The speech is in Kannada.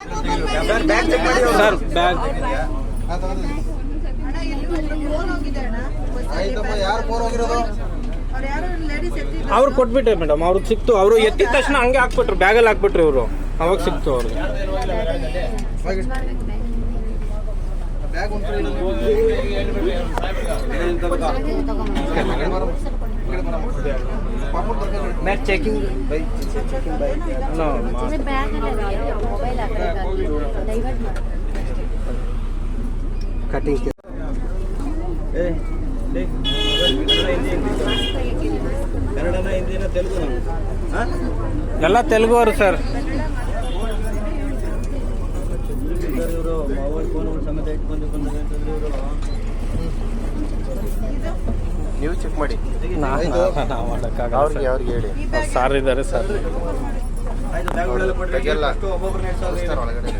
ಸರ್ ಬ್ಯಾಗ್ ಚೆಕ್ ಮಾಡಿ ಸರ್ ಬ್ಯಾಗ್ ಅವ್ರು ಕೊಟ್ಬಿಟ್ಟೆ ಮೇಡಮ್ ಅವ್ರಿಗೆ ಸಿಕ್ತು ಅವರು ಎತ್ತಿದ ತಕ್ಷಣ ಹಂಗೆ ಹಾಕ್ಬಿಟ್ರು ಬ್ಯಾಗಲ್ಲಿ ಹಾಕ್ಬಿಟ್ರು ಇವರು ಅವಾಗ ಸಿಕ್ತು ಅವ್ರಿಗೆ ಚೆಕಿಂಗ್ ಕಟಿಂಗ್ ಕನ್ನಡನ ಹಿಂದಿನ ತೆಲುಗು ಎಲ್ಲ ತೆಲುಗು ಅವರು ಸರ್ ಇವರು ಮೊಬೈಲ್ ಫೋನ್ ಸಮೇತ ಇಟ್ಕೊಂಡು ನೀವು ಚೆಕ್ ಮಾಡಿ ಅವ್ರಿಗೆ ಹೇಳಿ ಸಾರ್ ಇದ್ದಾರೆ ಸರ್ ಒಳಗಡೆ